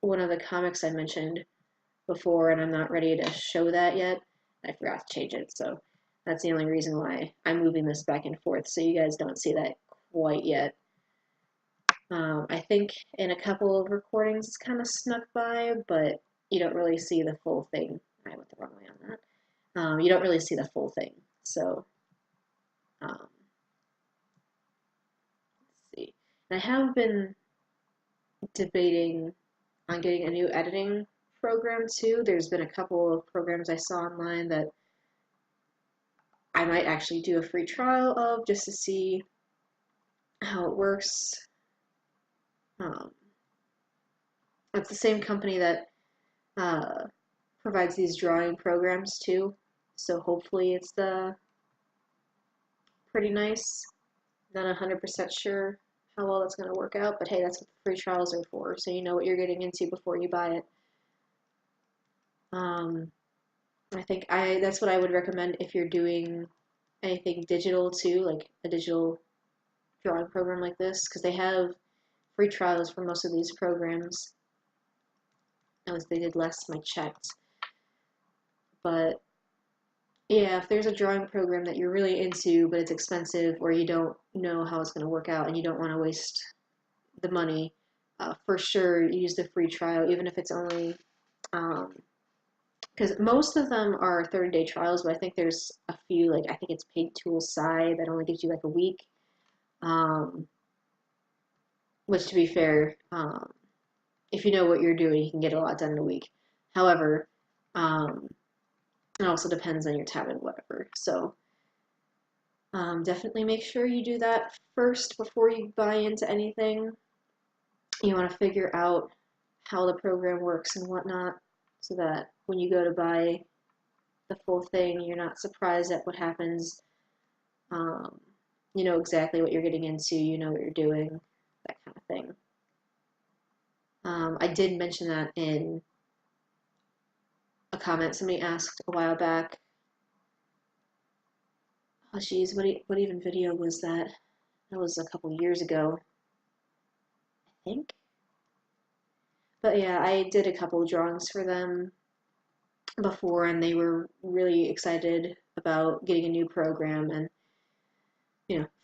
one of the comics I mentioned before, and I'm not ready to show that yet. I forgot to change it, so that's the only reason why I'm moving this back and forth, so you guys don't see that quite yet. I think in a couple of recordings it's kind of snuck by, but you don't really see the full thing. I went the wrong way on that. You don't really see the full thing, so let's see. And I have been debating on getting a new editing program too. There's been a couple of programs I saw online that I might actually do a free trial of just to see how it works. It's the same company that provides these drawing programs too, so hopefully it's pretty nice. Not 100% sure how well that's going to work out, but hey, that's what free trials are for, so you know what you're getting into before you buy it. I think that's what I would recommend if you're doing anything digital too, like a digital drawing program like this, because they have free trials for most of these programs. Unless they did last time I checked. But yeah, if there's a drawing program that you're really into, but it's expensive, or you don't know how it's going to work out, and you don't want to waste the money, for sure use the free trial, even if it's only, because most of them are 30-day trials, but I think there's a few, like I think it's Paid Tools Sci that only gives you like a week, which to be fair, if you know what you're doing, you can get a lot done in a week. However, it also depends on your tab and whatever. So definitely make sure you do that first before you buy into anything. You want to figure out how the program works and whatnot, so that when you go to buy the full thing, you're not surprised at what happens. You know exactly what you're getting into, you know what you're doing, that kind of thing. I did mention that in a comment somebody asked a while back. Oh geez, what even video was that? That was a couple years ago, I think. But yeah, I did a couple drawings for them before, and they were really excited about getting a new program. And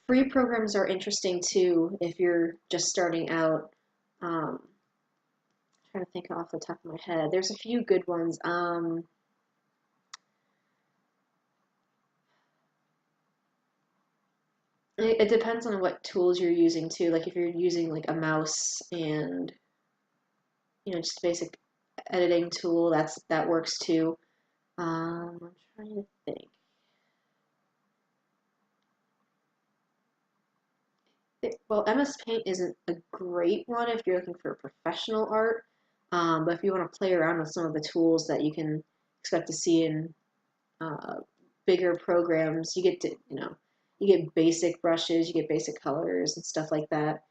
free programs are interesting too if you're just starting out. Trying to think off the top of my head. There's a few good ones. It depends on what tools you're using too. Like if you're using like a mouse and just basic editing tool, that works too. I'm trying to think. Well, MS Paint isn't a great one if you're looking for professional art, but if you want to play around with some of the tools that you can expect to see in bigger programs, you get to, you get basic brushes, you get basic colors and stuff like that.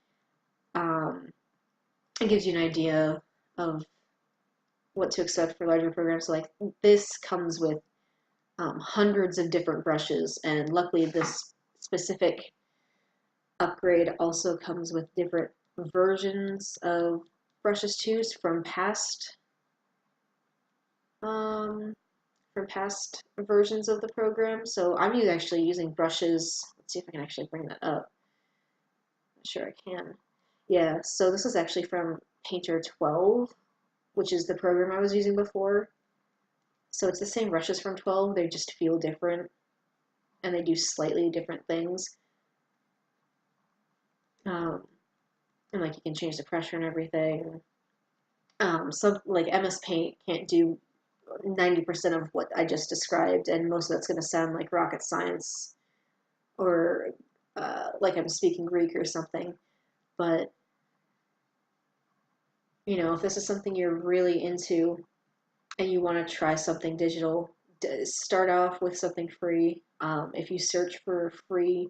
It gives you an idea of what to expect for larger programs. Like this comes with hundreds of different brushes, and luckily this specific upgrade also comes with different versions of brushes too from past from past versions of the program. So I'm actually using brushes. Let's see if I can actually bring that up. Not sure I can. Yeah, so this is actually from Painter 12, which is the program I was using before. So it's the same brushes from 12, they just feel different, and they do slightly different things. And like you can change the pressure and everything. Some like MS Paint can't do 90% of what I just described, and most of that's going to sound like rocket science or like I'm speaking Greek or something. But you know, if this is something you're really into and you want to try something digital, start off with something free. If you search for free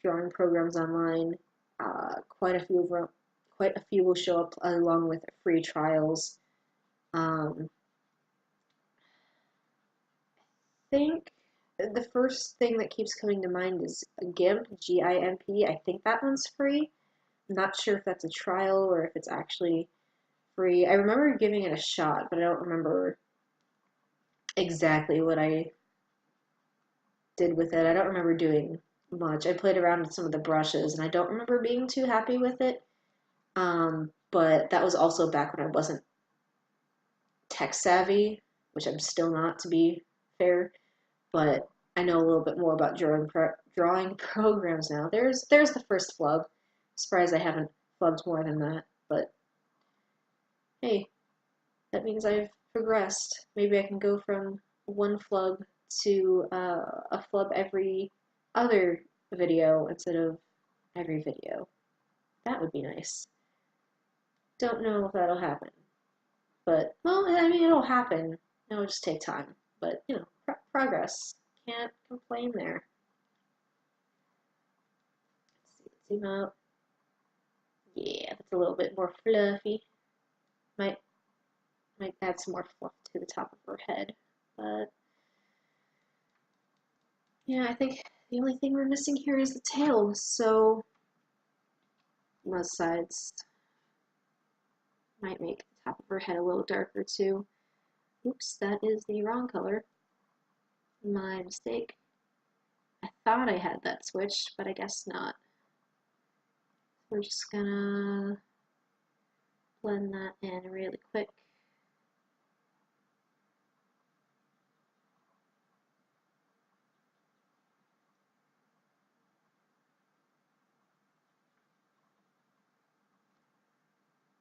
drawing programs online, quite a few will show up along with free trials. Um, I think the first thing that keeps coming to mind is GIMP, GIMP. I think that one's free. I'm not sure if that's a trial or if it's actually free. I remember giving it a shot, but I don't remember exactly what I did with it. I don't remember doing much. I played around with some of the brushes, and I don't remember being too happy with it. But that was also back when I wasn't tech savvy, which I'm still not, to be fair. But I know a little bit more about drawing programs now. There's the first flub. Surprised I haven't flubbed more than that, but hey, that means I've progressed. Maybe I can go from one flub to a flub every other video instead of every video. That would be nice. Don't know if that'll happen, but well, I mean, it'll happen. It'll just take time, but you know, progress. Can't complain there. Let's see, zoom out. Yeah, that's a little bit more fluffy. Might might add some more fluff to the top of her head, but yeah, I think the only thing we're missing here is the tail. So those sides might make the top of her head a little darker too. Oops, that is the wrong color. My mistake. I thought I had that switched, but I guess not. We're just gonna blend that in really quick.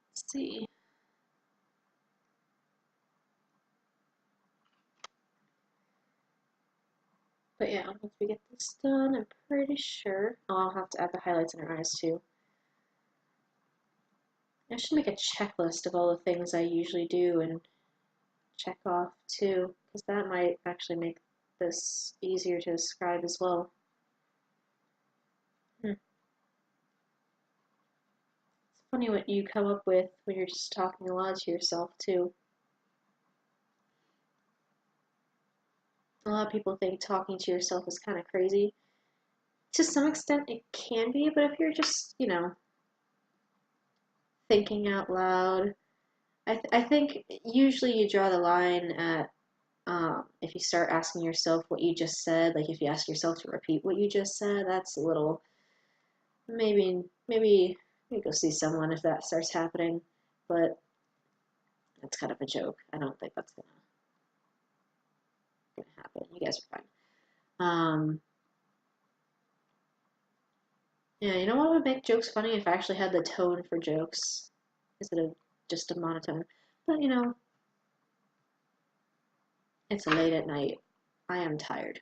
Let's see. But yeah, once we get this done, I'm pretty sure. Oh, I'll have to add the highlights in her eyes too. I should make a checklist of all the things I usually do and check off too, because that might actually make this easier to describe as well. It's funny what you come up with when you're just talking aloud to yourself too. A lot of people think talking to yourself is kind of crazy. To some extent, it can be, but if you're just, you know, thinking out loud, I think usually you draw the line at if you start asking yourself what you just said, like if you ask yourself to repeat what you just said, that's a little, maybe go see someone if that starts happening, but that's kind of a joke. I don't think that's gonna happen. You guys are fine. Yeah, you know what would make jokes funny if I actually had the tone for jokes instead of just a monotone. But you know, it's late at night. I am tired.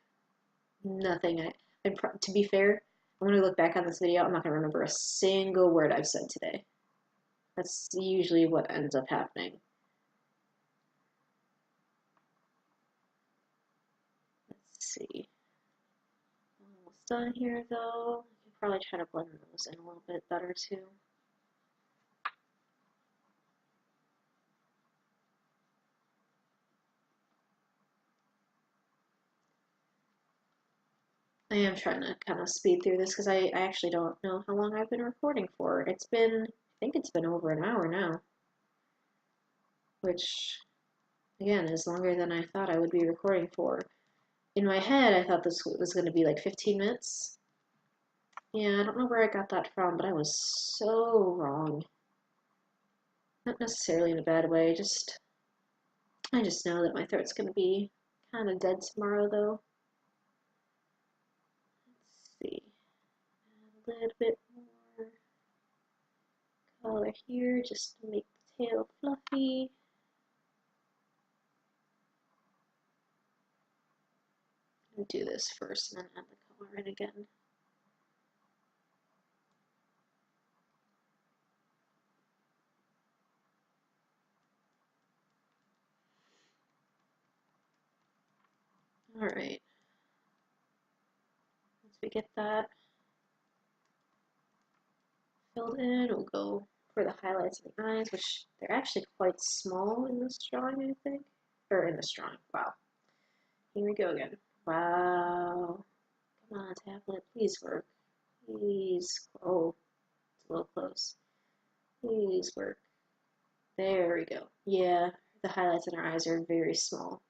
Nothing. To be fair, I'm gonna look back on this video. I'm not gonna remember a single word I've said today. That's usually what ends up happening. Let's see. Almost done here though. I could probably try to blend those in a little bit better too. I am trying to kind of speed through this because I actually don't know how long I've been recording for. I think it's been over an hour now, which again, is longer than I thought I would be recording for. In my head, I thought this was going to be like 15 minutes. Yeah, I don't know where I got that from, but I was so wrong. Not necessarily in a bad way, I just know that my throat's going to be kind of dead tomorrow, though. Let's see. Add a little bit more color here just to make the tail fluffy. I'll do this first and then add the color in again. Alright. Once we get that filled in, we'll go for the highlights of the eyes, which they're actually quite small in this drawing, I think. Or in this drawing. Wow. Here we go again. Wow. Come on, tablet. Please work. Please. Oh, it's a little close. Please work. There we go. Yeah, the highlights in our eyes are very small.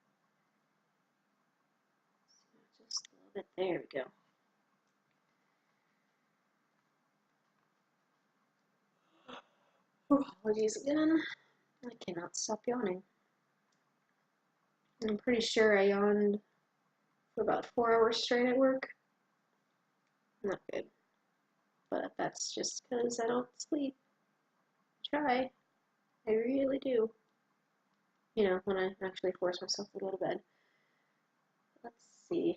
Just a little bit. There we go. Apologies again. I cannot stop yawning. I'm pretty sure I yawned for about 4 hours straight at work. Not good. But that's just because I don't sleep. Try. I really do. You know, when I actually force myself to go to bed. Let's see.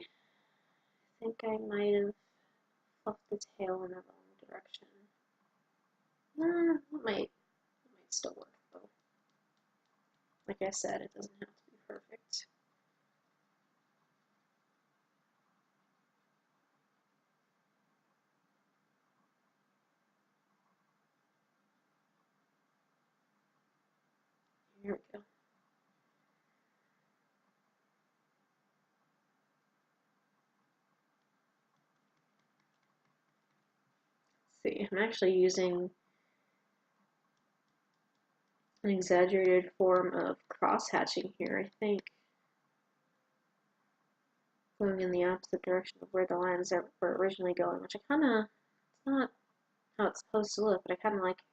I think I might have fluffed the tail in the wrong direction. Nah, it might still work though. Like I said, it doesn't have to be perfect. Here we go. Let's see, I'm actually using an exaggerated form of cross-hatching here, I think. Going in the opposite direction of where the lines were originally going, which I kinda, it's not how it's supposed to look, but I kinda like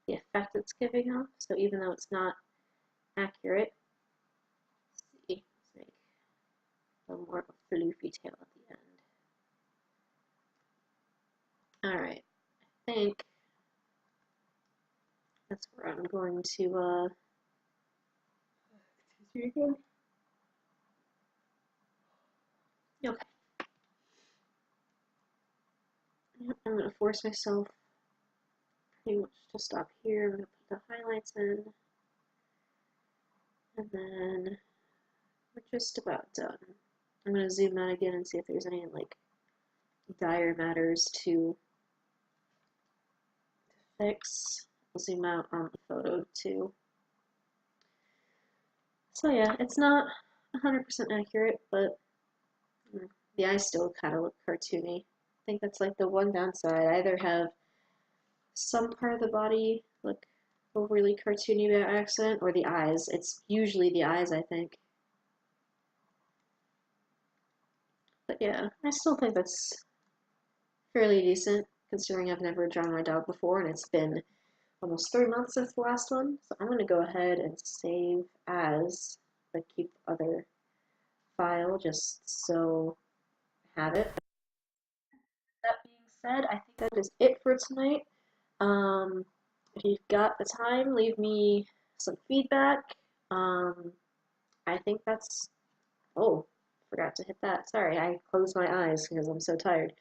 the effect it's giving off, so even though it's not accurate, let's see, let's make a little more of a floofy tail at the end. Alright, I think that's where I'm going to, excuse me again. Okay. I'm going to force myself pretty much to stop here. I'm going to put the highlights in. And then we're just about done. I'm going to zoom out again and see if there's any, like, dire matters to fix. I'll zoom out on the photo, too. So yeah, it's not 100% accurate, but the eyes still kind of look cartoony. I think that's like the one downside. I either have some part of the body look overly cartoony by accident, or the eyes. It's usually the eyes, I think. But yeah, I still think that's fairly decent, considering I've never drawn my dog before, and it's been almost 3 months since the last one. So I'm going to go ahead and save as, but keep the other file just so I have it. That being said, I think that is it for tonight. If you've got the time, leave me some feedback. Um, I think that's. Oh, forgot to hit that. Sorry, I closed my eyes because I'm so tired.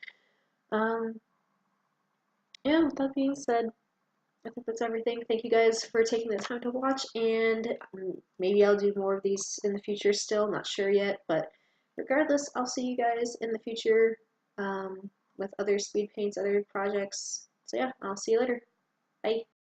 Um, yeah, with that being said, I think that's everything. Thank you guys for taking the time to watch, and maybe I'll do more of these in the future still. Not sure yet, but regardless, I'll see you guys in the future with other speed paints, other projects. So yeah, I'll see you later. Bye.